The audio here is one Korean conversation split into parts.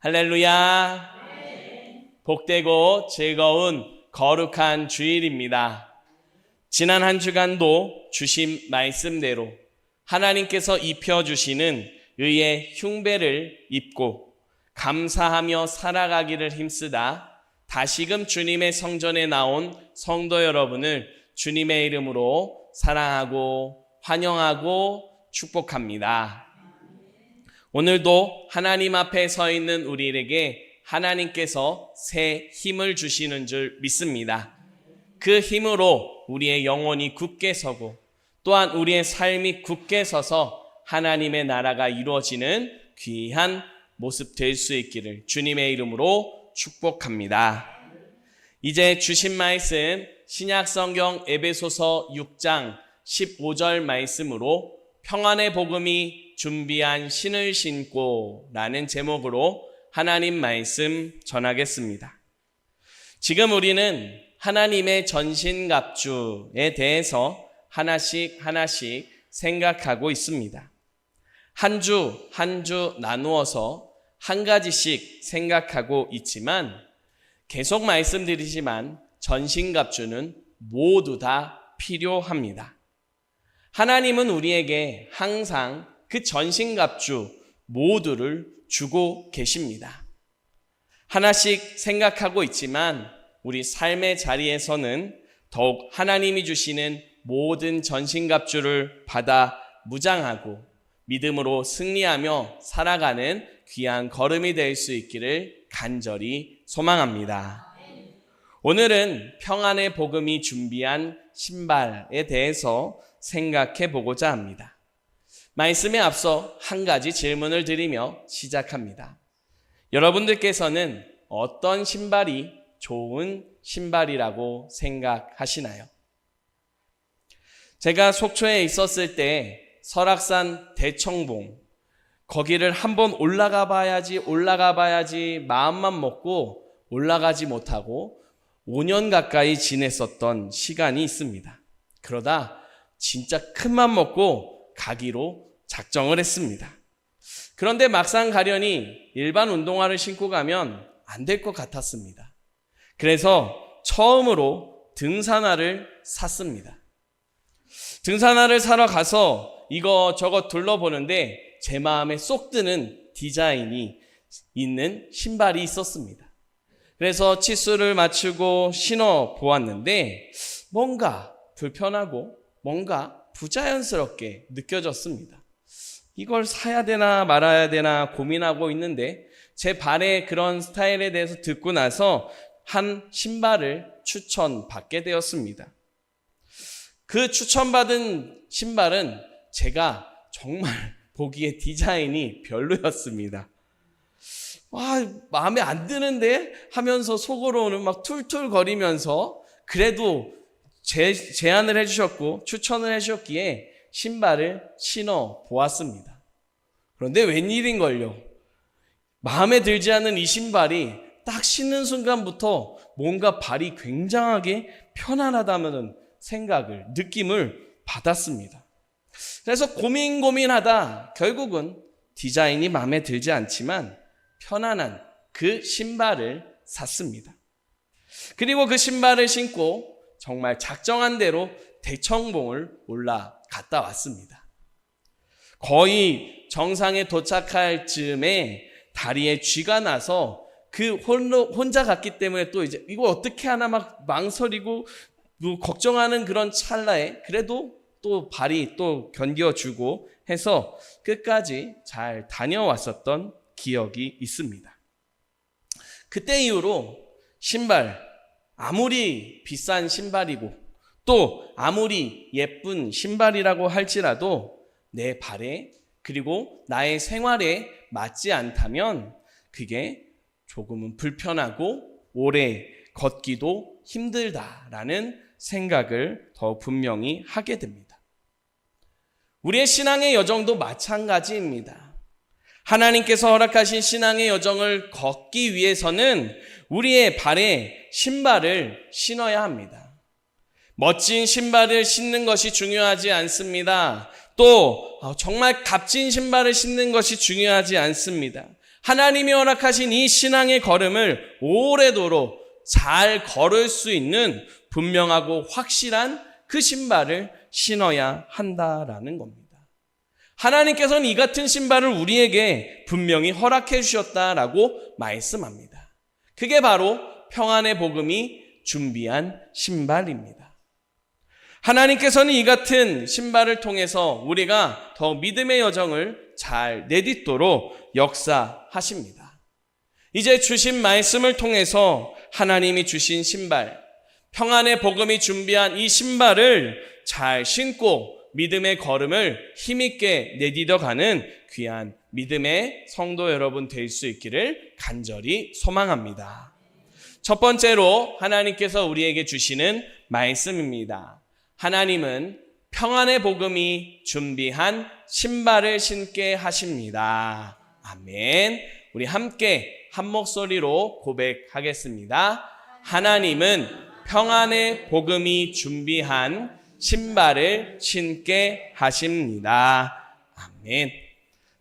할렐루야. 복되고 즐거운 거룩한 주일입니다. 지난 한 주간도 주신 말씀대로 하나님께서 입혀주시는 의의 흉배를 입고 감사하며 살아가기를 힘쓰다 다시금 주님의 성전에 나온 성도 여러분을 주님의 이름으로 사랑하고 환영하고 축복합니다. 오늘도 하나님 앞에 서 있는 우리에게 하나님께서 새 힘을 주시는 줄 믿습니다. 그 힘으로 우리의 영혼이 굳게 서고 또한 우리의 삶이 굳게 서서 하나님의 나라가 이루어지는 귀한 모습 될 수 있기를 주님의 이름으로 축복합니다. 이제 주신 말씀 신약성경 에베소서 6장 15절 말씀으로 평안의 복음이 준비한 신을 신고 라는 제목으로 하나님 말씀 전하겠습니다. 지금 우리는 하나님의 전신갑주에 대해서 하나씩 생각하고 있습니다. 한 주 한 주 나누어서 한 가지씩 생각하고 있지만 계속 말씀드리지만 전신갑주는 모두 다 필요합니다. 하나님은 우리에게 항상 그 전신갑주 모두를 주고 계십니다. 하나씩 생각하고 있지만 우리 삶의 자리에서는 더욱 하나님이 주시는 모든 전신갑주를 받아 무장하고 믿음으로 승리하며 살아가는 귀한 걸음이 될 수 있기를 간절히 소망합니다. 오늘은 평안의 복음이 준비한 신발에 대해서 생각해 보고자 합니다. 말씀에 앞서 한 가지 질문을 드리며 시작합니다. 여러분들께서는 어떤 신발이 좋은 신발이라고 생각하시나요? 제가 속초에 있었을 때 설악산 대청봉 거기를 한번 올라가 봐야지 마음만 먹고 올라가지 못하고 5년 가까이 지냈었던 시간이 있습니다. 그러다 진짜 큰맘 먹고 가기로 작정을 했습니다. 그런데 막상 가려니 일반 운동화를 신고 가면 안 될 것 같았습니다. 그래서 처음으로 등산화를 샀습니다. 등산화를 사러 가서 이거저거 둘러보는데 제 마음에 쏙 드는 디자인이 있는 신발이 있었습니다. 그래서 치수를 맞추고 신어 보았는데 뭔가 불편하고 뭔가 부자연스럽게 느껴졌습니다. 이걸 사야 되나 말아야 되나 고민하고 있는데 제 발의 그런 스타일에 대해서 듣고 나서 한 신발을 추천받게 되었습니다. 그 추천받은 신발은 제가 정말 보기에 디자인이 별로였습니다. 마음에 안 드는데 하면서 속으로는 막 툴툴 거리면서 그래도 제안을 해주셨고 추천을 해주셨기에 신발을 신어 보았습니다. 그런데 웬일인걸요. 마음에 들지 않는 이 신발이 딱 신는 순간부터 뭔가 발이 굉장하게 편안하다는 느낌을 받았습니다. 그래서 고민하다 결국은 디자인이 마음에 들지 않지만 편안한 그 신발을 샀습니다. 그리고 그 신발을 신고 정말 작정한 대로 대청봉을 올라갔다 왔습니다. 거의 정상에 도착할 즈음에 다리에 쥐가 나서 그 혼자 갔기 때문에 또 이제 이거 어떻게 하나 막 망설이고 걱정하는 그런 찰나에 그래도 또 발이 또 견뎌주고 해서 끝까지 잘 다녀왔었던 기억이 있습니다. 그때 이후로 신발 아무리 비싼 신발이고 또 아무리 예쁜 신발이라고 할지라도 내 발에 그리고 나의 생활에 맞지 않다면 그게 조금은 불편하고 오래 걷기도 힘들다라는 생각을 더 분명히 하게 됩니다. 우리의 신앙의 여정도 마찬가지입니다. 하나님께서 허락하신 신앙의 여정을 걷기 위해서는 우리의 발에 신발을 신어야 합니다. 멋진 신발을 신는 것이 중요하지 않습니다. 또 정말 값진 신발을 신는 것이 중요하지 않습니다. 하나님이 허락하신 이 신앙의 걸음을 오래도록 잘 걸을 수 있는 분명하고 확실한 그 신발을 신어야 한다라는 겁니다. 하나님께서는 이 같은 신발을 우리에게 분명히 허락해 주셨다라고 말씀합니다. 그게 바로 평안의 복음이 준비한 신발입니다. 하나님께서는 이 같은 신발을 통해서 우리가 더 믿음의 여정을 잘 내딛도록 역사하십니다. 이제 주신 말씀을 통해서 하나님이 주신 신발, 평안의 복음이 준비한 이 신발을 잘 신고 믿음의 걸음을 힘있게 내딛어가는 귀한 믿음의 성도 여러분 될 수 있기를 간절히 소망합니다. 첫 번째로 하나님께서 우리에게 주시는 말씀입니다. 하나님은 평안의 복음이 준비한 신발을 신게 하십니다. 아멘. 우리 함께 한 목소리로 고백하겠습니다. 하나님은 평안의 복음이 준비한 신발을 신게 하십니다. 아멘.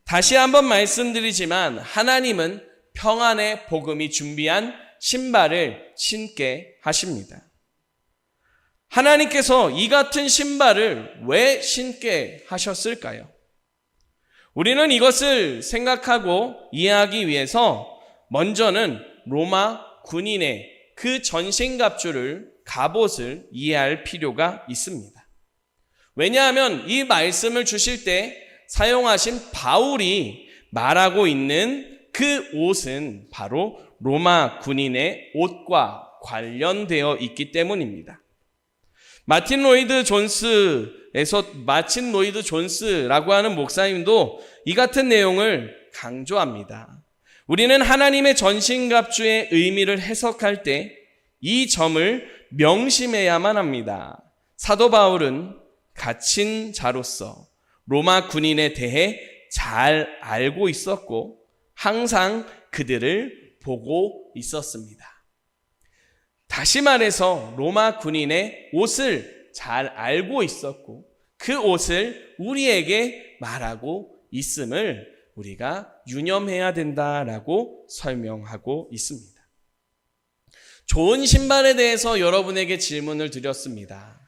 다시 한번 말씀드리지만 하나님은 평안의 복음이 준비한 신발을 신게 하십니다. 하나님께서 이 같은 신발을 왜 신게 하셨을까요? 우리는 이것을 생각하고 이해하기 위해서 먼저는 로마 군인의 그 전신갑주를 갑옷을 이해할 필요가 있습니다. 왜냐하면 이 말씀을 주실 때 사용하신 바울이 말하고 있는 그 옷은 바로 로마 군인의 옷과 관련되어 있기 때문입니다. 마틴 로이드 존스라고 하는 목사님도 이 같은 내용을 강조합니다. 우리는 하나님의 전신갑주의 의미를 해석할 때 이 점을 명심해야만 합니다. 사도 바울은 갇힌 자로서 로마 군인에 대해 잘 알고 있었고 항상 그들을 보고 있었습니다. 다시 말해서 로마 군인의 옷을 잘 알고 있었고 그 옷을 우리에게 말하고 있음을 우리가 유념해야 된다라고 설명하고 있습니다. 좋은 신발에 대해서 여러분에게 질문을 드렸습니다.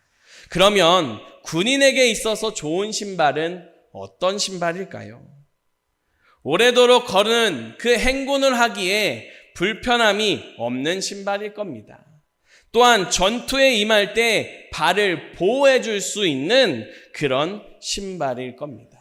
그러면 군인에게 있어서 좋은 신발은 어떤 신발일까요? 오래도록 걸은 그 행군을 하기에 불편함이 없는 신발일 겁니다. 또한 전투에 임할 때 발을 보호해 줄 수 있는 그런 신발일 겁니다.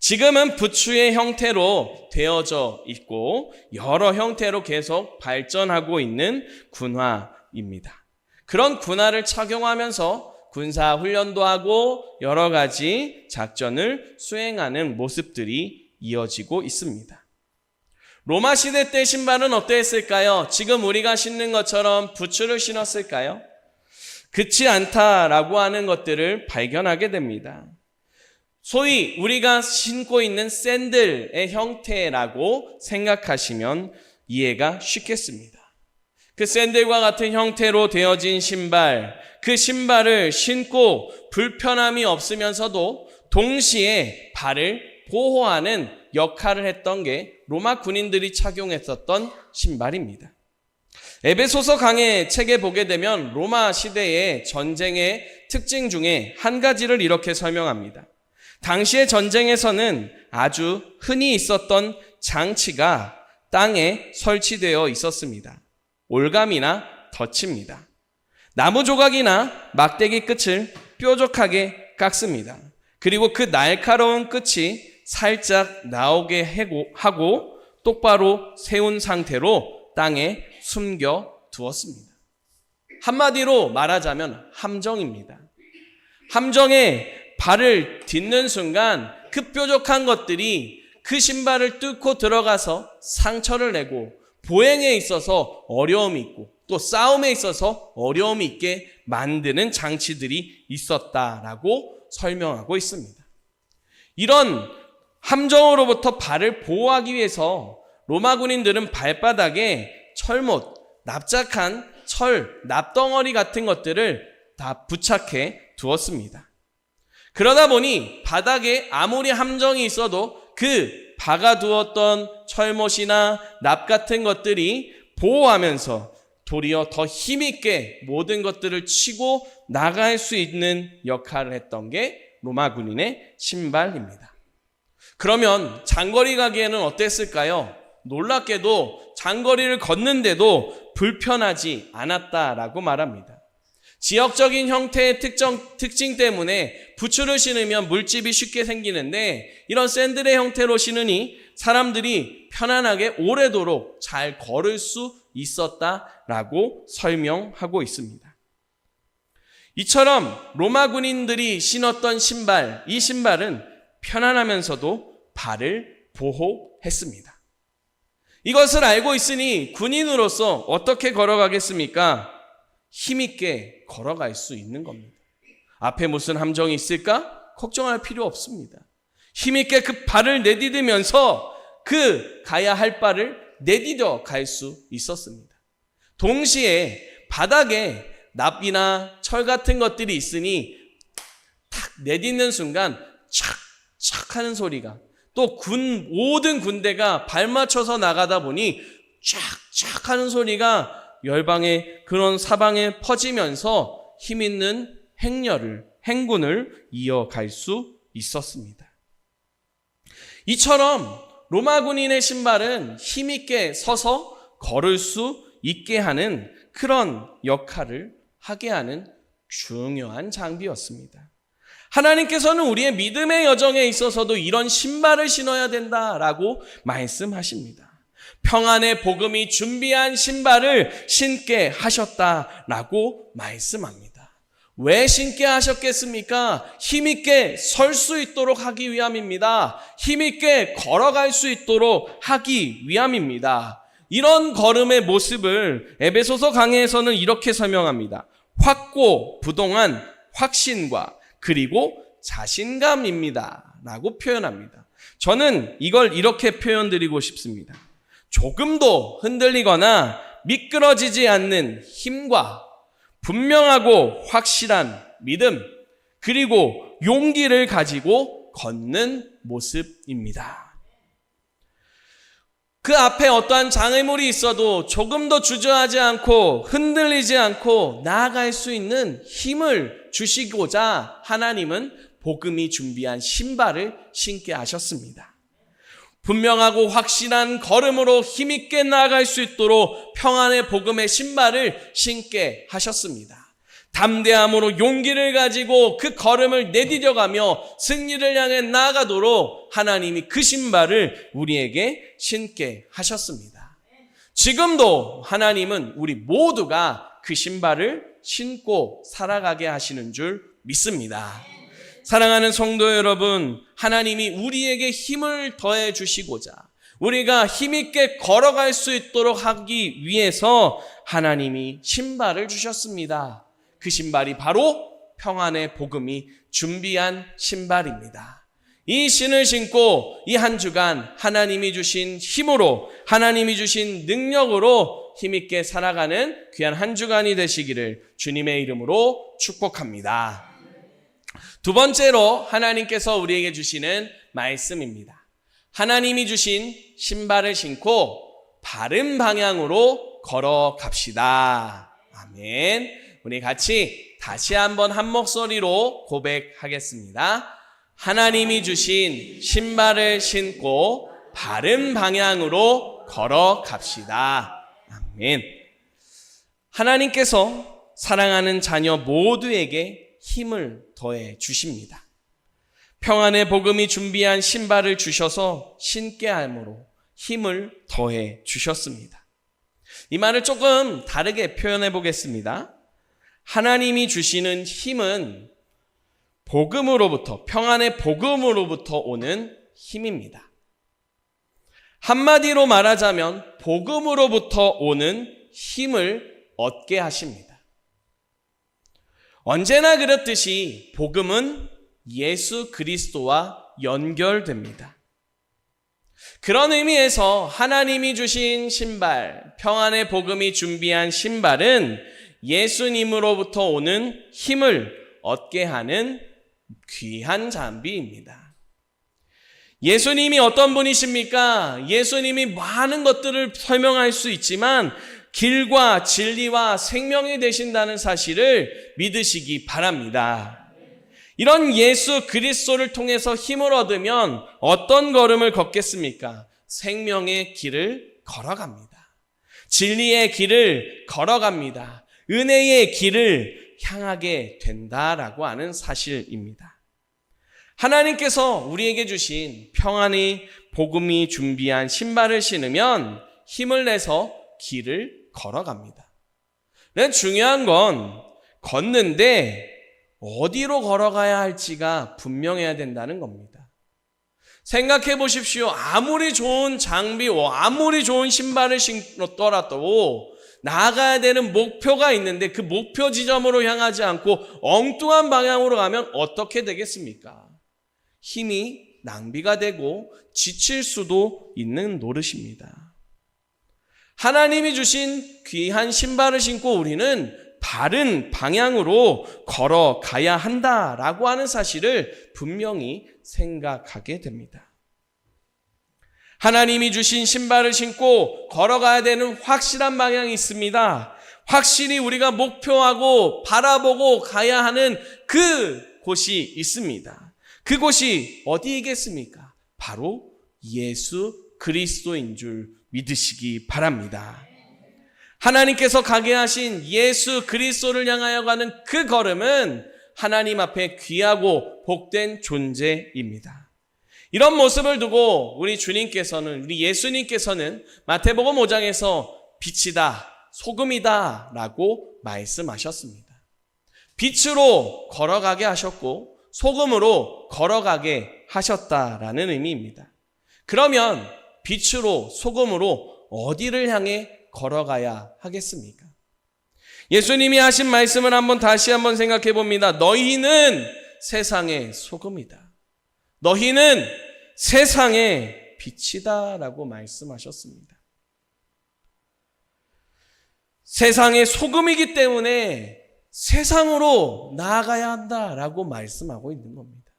지금은 부츠의 형태로 되어져 있고 여러 형태로 계속 발전하고 있는 군화입니다. 그런 군화를 착용하면서 군사 훈련도 하고 여러 가지 작전을 수행하는 모습들이 이어지고 있습니다. 로마 시대 때 신발은 어땠을까요? 지금 우리가 신는 것처럼 부츠를 신었을까요? 그렇지 않다라고 하는 것들을 발견하게 됩니다. 소위 우리가 신고 있는 샌들의 형태라고 생각하시면 이해가 쉽겠습니다. 그 샌들과 같은 형태로 되어진 신발, 그 신발을 신고 불편함이 없으면서도 동시에 발을 보호하는 역할을 했던 게 로마 군인들이 착용했었던 신발입니다. 에베소서 강해 책에 보게 되면 로마 시대의 전쟁의 특징 중에 한 가지를 이렇게 설명합니다. 당시의 전쟁에서는 아주 흔히 있었던 장치가 땅에 설치되어 있었습니다. 올감이나 덫입니다. 나무 조각이나 막대기 끝을 뾰족하게 깎습니다. 그리고 그 날카로운 끝이 살짝 나오게 하고 똑바로 세운 상태로 땅에 숨겨 두었습니다. 한마디로 말하자면 함정입니다. 함정에 발을 딛는 순간 그 뾰족한 것들이 그 신발을 뚫고 들어가서 상처를 내고 보행에 있어서 어려움이 있고 또 싸움에 있어서 어려움이 있게 만드는 장치들이 있었다라고 설명하고 있습니다. 이런 함정으로부터 발을 보호하기 위해서 로마 군인들은 발바닥에 철못, 납작한 철, 납덩어리 같은 것들을 다 부착해 두었습니다. 그러다 보니 바닥에 아무리 함정이 있어도 그 박아두었던 철못이나 납 같은 것들이 보호하면서 도리어 더 힘있게 모든 것들을 치고 나갈 수 있는 역할을 했던 게 로마 군인의 신발입니다. 그러면 장거리 가기에는 어땠을까요? 놀랍게도 장거리를 걷는데도 불편하지 않았다라고 말합니다. 지역적인 형태의 특징 때문에 부츠를 신으면 물집이 쉽게 생기는데 이런 샌들의 형태로 신으니 사람들이 편안하게 오래도록 잘 걸을 수 있었다라고 설명하고 있습니다. 이처럼 로마 군인들이 신었던 신발, 이 신발은 편안하면서도 발을 보호했습니다. 이것을 알고 있으니 군인으로서 어떻게 걸어가겠습니까? 힘있게 걸어갈 수 있는 겁니다. 앞에 무슨 함정이 있을까? 걱정할 필요 없습니다. 힘있게 그 발을 내디디면서 그 가야 할 바를 내디뎌 갈 수 있었습니다. 동시에 바닥에 납이나 철 같은 것들이 있으니 탁 내딛는 순간 착착 하는 소리가, 또 모든 군대가 발 맞춰서 나가다 보니 쫙쫙 하는 소리가 열방의 그런 사방에 퍼지면서 힘있는 행군을 이어갈 수 있었습니다. 이처럼 로마 군인의 신발은 힘있게 서서 걸을 수 있게 하는 그런 역할을 하게 하는 중요한 장비였습니다. 하나님께서는 우리의 믿음의 여정에 있어서도 이런 신발을 신어야 된다라고 말씀하십니다. 평안의 복음이 준비한 신발을 신게 하셨다라고 말씀합니다. 왜 신게 하셨겠습니까? 힘있게 설 수 있도록 하기 위함입니다. 힘있게 걸어갈 수 있도록 하기 위함입니다. 이런 걸음의 모습을 에베소서 강해에서는 이렇게 설명합니다. 확고부동한 확신과 그리고 자신감입니다 라고 표현합니다. 저는 이걸 이렇게 표현드리고 싶습니다. 조금도 흔들리거나 미끄러지지 않는 힘과 분명하고 확실한 믿음, 그리고 용기를 가지고 걷는 모습입니다. 그 앞에 어떠한 장애물이 있어도 조금도 주저하지 않고 흔들리지 않고 나아갈 수 있는 힘을 주시고자 하나님은 복음이 준비한 신발을 신게 하셨습니다. 분명하고 확실한 걸음으로 힘있게 나아갈 수 있도록 평안의 복음의 신발을 신게 하셨습니다. 담대함으로 용기를 가지고 그 걸음을 내디뎌가며 승리를 향해 나아가도록 하나님이 그 신발을 우리에게 신게 하셨습니다. 지금도 하나님은 우리 모두가 그 신발을 신고 살아가게 하시는 줄 믿습니다. 사랑하는 성도 여러분, 하나님이 우리에게 힘을 더해 주시고자 우리가 힘있게 걸어갈 수 있도록 하기 위해서 하나님이 신발을 주셨습니다. 그 신발이 바로 평안의 복음이 준비한 신발입니다. 이 신을 신고 이 한 주간 하나님이 주신 힘으로, 하나님이 주신 능력으로 힘있게 살아가는 귀한 한 주간이 되시기를 주님의 이름으로 축복합니다. 두 번째로 하나님께서 우리에게 주시는 말씀입니다. 하나님이 주신 신발을 신고 바른 방향으로 걸어갑시다. 아멘. 우리 같이 다시 한번 한 목소리로 고백하겠습니다. 하나님이 주신 신발을 신고 바른 방향으로 걸어갑시다. 아멘. 하나님께서 사랑하는 자녀 모두에게 힘을 더해 주십니다. 평안의 복음이 준비한 신발을 주셔서 신게 함으로 힘을 더해 주셨습니다. 이 말을 조금 다르게 표현해 보겠습니다. 하나님이 주시는 힘은 복음으로부터, 평안의 복음으로부터 오는 힘입니다. 한마디로 말하자면 복음으로부터 오는 힘을 얻게 하십니다. 언제나 그렇듯이 복음은 예수 그리스도와 연결됩니다. 그런 의미에서 하나님이 주신 신발, 평안의 복음이 준비한 신발은 예수님으로부터 오는 힘을 얻게 하는 귀한 장비입니다. 예수님이 어떤 분이십니까? 예수님이 많은 것들을 설명할 수 있지만 길과 진리와 생명이 되신다는 사실을 믿으시기 바랍니다. 이런 예수 그리스도를 통해서 힘을 얻으면 어떤 걸음을 걷겠습니까? 생명의 길을 걸어갑니다. 진리의 길을 걸어갑니다. 은혜의 길을 향하게 된다라고 하는 사실입니다. 하나님께서 우리에게 주신 평안의 복음이 준비한 신발을 신으면 힘을 내서 길을 걸어갑니다. 근데 중요한 건 걷는데 어디로 걸어가야 할지가 분명해야 된다는 겁니다. 생각해 보십시오. 아무리 좋은 장비, 아무리 좋은 신발을 신었더라도 나아가야 되는 목표가 있는데 그 목표 지점으로 향하지 않고 엉뚱한 방향으로 가면 어떻게 되겠습니까? 힘이 낭비가 되고 지칠 수도 있는 노릇입니다. 하나님이 주신 귀한 신발을 신고 우리는 바른 방향으로 걸어가야 한다라고 하는 사실을 분명히 생각하게 됩니다. 하나님이 주신 신발을 신고 걸어가야 되는 확실한 방향이 있습니다. 확실히 우리가 목표하고 바라보고 가야 하는 그 곳이 있습니다. 그곳이 어디이겠습니까? 바로 예수 그리스도인 줄 믿으시기 바랍니다. 하나님께서 가게 하신 예수 그리스도를 향하여 가는 그 걸음은 하나님 앞에 귀하고 복된 존재입니다. 이런 모습을 두고 우리 예수님께서는 마태복음 5장에서 빛이다, 소금이다 라고 말씀하셨습니다. 빛으로 걸어가게 하셨고 소금으로 걸어가게 하셨다라는 의미입니다. 그러면 빛으로 소금으로 어디를 향해 걸어가야 하겠습니까? 예수님이 하신 말씀을 다시 한번 생각해 봅니다. 너희는 세상의 소금이다. 너희는 세상의 빛이다 라고 말씀하셨습니다. 세상의 소금이기 때문에 세상으로 나아가야 한다라고 말씀하고 있는 겁니다.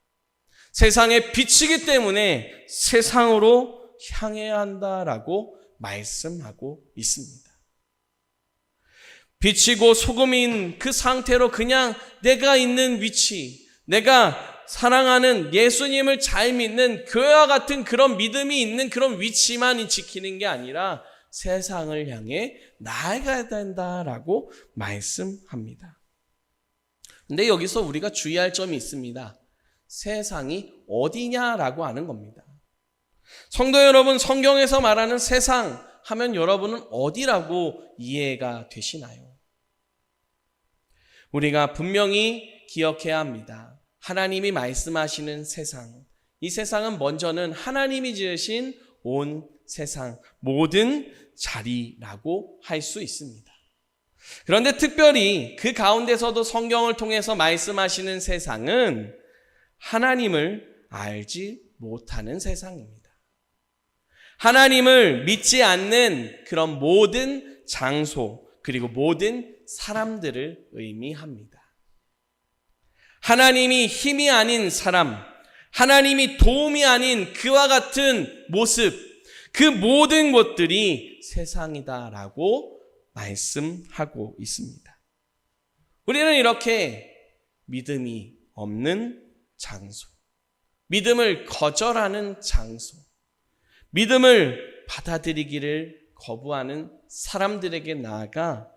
세상의 빛이기 때문에 세상으로 향해야 한다라고 말씀하고 있습니다. 빛이고 소금인 그 상태로 그냥 내가 있는 위치, 내가 사랑하는 예수님을 잘 믿는 교회와 같은 그런 믿음이 있는 그런 위치만 지키는 게 아니라 세상을 향해 나아가야 된다라고 말씀합니다. 근데 여기서 우리가 주의할 점이 있습니다. 세상이 어디냐라고 하는 겁니다. 성도 여러분, 성경에서 말하는 세상 하면 여러분은 어디라고 이해가 되시나요? 우리가 분명히 기억해야 합니다. 하나님이 말씀하시는 세상, 이 세상은 먼저는 하나님이 지으신 온 세상, 모든 자리라고 할 수 있습니다. 그런데 특별히 그 가운데서도 성경을 통해서 말씀하시는 세상은 하나님을 알지 못하는 세상입니다. 하나님을 믿지 않는 그런 모든 장소 그리고 모든 사람들을 의미합니다. 하나님이 힘이 아닌 사람, 하나님이 도움이 아닌 그와 같은 모습, 그 모든 것들이 세상이다라고 말씀하고 있습니다. 우리는 이렇게 믿음이 없는 장소, 믿음을 거절하는 장소, 믿음을 받아들이기를 거부하는 사람들에게 나아가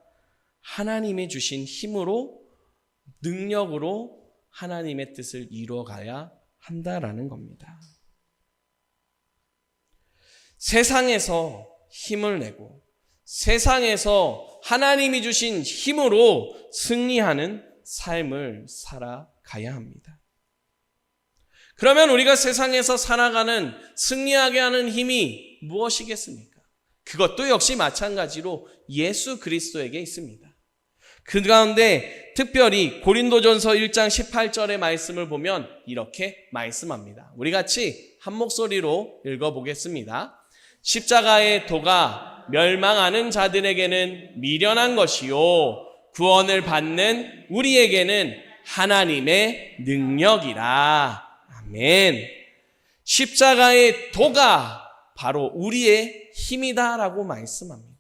하나님이 주신 힘으로, 능력으로 하나님의 뜻을 이루어가야 한다라는 겁니다. 세상에서 힘을 내고 세상에서 하나님이 주신 힘으로 승리하는 삶을 살아가야 합니다. 그러면 우리가 세상에서 살아가는 승리하게 하는 힘이 무엇이겠습니까? 그것도 역시 마찬가지로 예수 그리스도에게 있습니다. 그 가운데 특별히 고린도전서 1장 18절의 말씀을 보면 이렇게 말씀합니다. 우리 같이 한 목소리로 읽어보겠습니다. 십자가의 도가 멸망하는 자들에게는 미련한 것이요 구원을 받는 우리에게는 하나님의 능력이라. 아멘. 십자가의 도가 바로 우리의 힘이다라고 말씀합니다.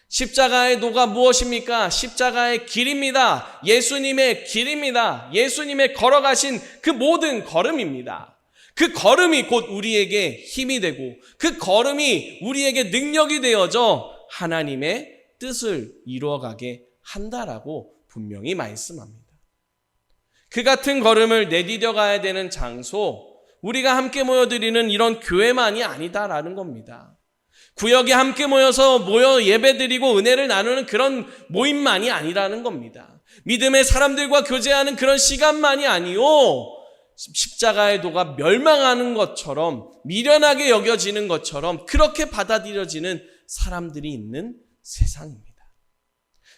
십자가의 도가 무엇입니까? 십자가의 길입니다. 예수님의 길입니다. 예수님의 걸어가신 그 모든 걸음입니다. 그 걸음이 곧 우리에게 힘이 되고 그 걸음이 우리에게 능력이 되어져 하나님의 뜻을 이루어가게 한다라고 분명히 말씀합니다. 그 같은 걸음을 내디뎌 가야 되는 장소, 우리가 함께 모여드리는 이런 교회만이 아니다라는 겁니다. 구역에 함께 모여 예배드리고 은혜를 나누는 그런 모임만이 아니라는 겁니다. 믿음의 사람들과 교제하는 그런 시간만이 아니요, 십자가의 도가 멸망하는 것처럼, 미련하게 여겨지는 것처럼 그렇게 받아들여지는 사람들이 있는 세상입니다.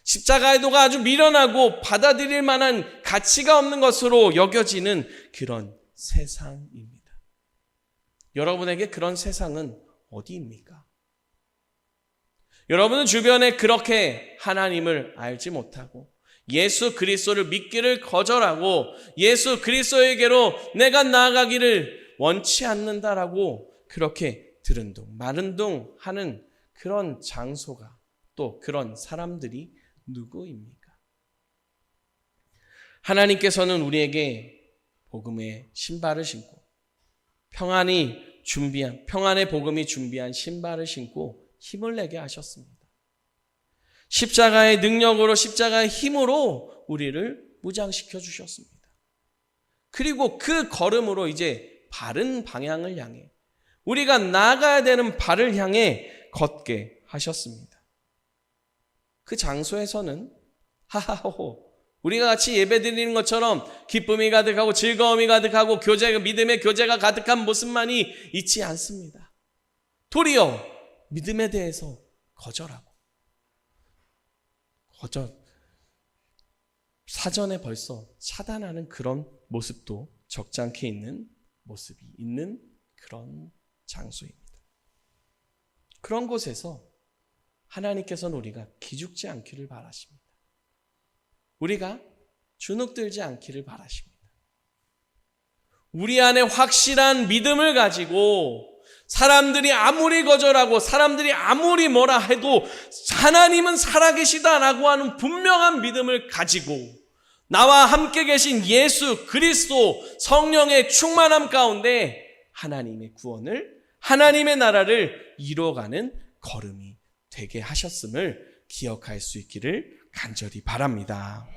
십자가의 도가 아주 미련하고 받아들일 만한 가치가 없는 것으로 여겨지는 그런 세상입니다. 여러분에게 그런 세상은 어디입니까? 여러분은 주변에 그렇게 하나님을 알지 못하고 예수 그리스도를 믿기를 거절하고 예수 그리스도에게로 내가 나아가기를 원치 않는다라고 그렇게 들은 둥 마른 둥 하는 그런 장소가, 또 그런 사람들이 누구입니까? 하나님께서는 우리에게 복음의 신발을 신고 평안의 복음이 준비한 신발을 신고 힘을 내게 하셨습니다. 십자가의 능력으로, 십자가의 힘으로 우리를 무장시켜 주셨습니다. 그리고 그 걸음으로 이제 바른 방향을 향해, 우리가 나아가야 되는 발을 향해 걷게 하셨습니다. 그 장소에서는 하하호, 우리가 같이 예배드리는 것처럼 기쁨이 가득하고 즐거움이 가득하고 믿음의 교제가 가득한 모습만이 있지 않습니다. 도리어 믿음에 대해서 사전에 벌써 차단하는 그런 모습도 적잖게 있는 모습이 있는 그런 장소입니다. 그런 곳에서 하나님께서는 우리가 기죽지 않기를 바라십니다. 우리가 주눅들지 않기를 바라십니다. 우리 안에 확실한 믿음을 가지고 사람들이 아무리 거절하고 사람들이 아무리 뭐라 해도 하나님은 살아계시다라고 하는 분명한 믿음을 가지고 나와 함께 계신 예수 그리스도 성령의 충만함 가운데 하나님의 구원을, 하나님의 나라를 이루어가는 걸음이 되게 하셨음을 기억할 수 있기를 간절히 바랍니다.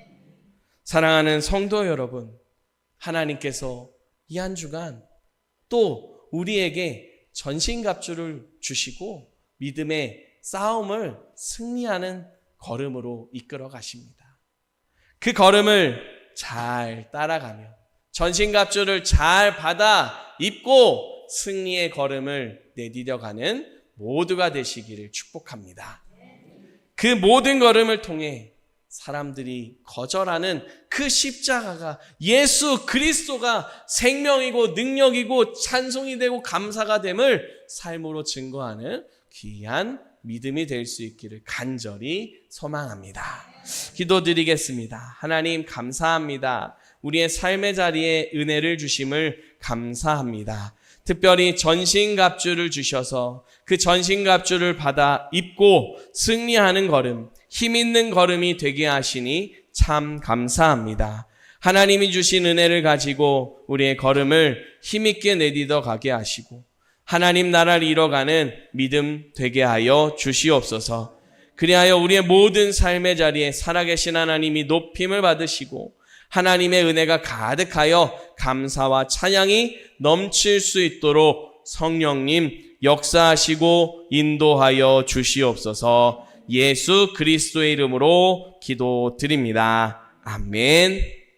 사랑하는 성도 여러분, 하나님께서 이 한 주간 또 우리에게 전신갑주를 주시고 믿음의 싸움을 승리하는 걸음으로 이끌어 가십니다. 그 걸음을 잘 따라가며 전신갑주를 잘 받아 입고 승리의 걸음을 내디뎌가는 모두가 되시기를 축복합니다. 그 모든 걸음을 통해 사람들이 거절하는 그 십자가가, 예수 그리스도가 생명이고 능력이고 찬송이 되고 감사가 됨을 삶으로 증거하는 귀한 믿음이 될 수 있기를 간절히 소망합니다. 기도드리겠습니다. 하나님 감사합니다. 우리의 삶의 자리에 은혜를 주심을 감사합니다. 특별히 전신갑주를 주셔서 그 전신갑주를 받아 입고 승리하는 걸음, 힘 있는 걸음이 되게 하시니 참 감사합니다. 하나님이 주신 은혜를 가지고 우리의 걸음을 힘있게 내딛어 가게 하시고 하나님 나라를 이뤄가는 믿음 되게 하여 주시옵소서. 그리하여 우리의 모든 삶의 자리에 살아계신 하나님이 높임을 받으시고 하나님의 은혜가 가득하여 감사와 찬양이 넘칠 수 있도록 성령님 역사하시고 인도하여 주시옵소서. 예수 그리스도의 이름으로 기도드립니다. 아멘.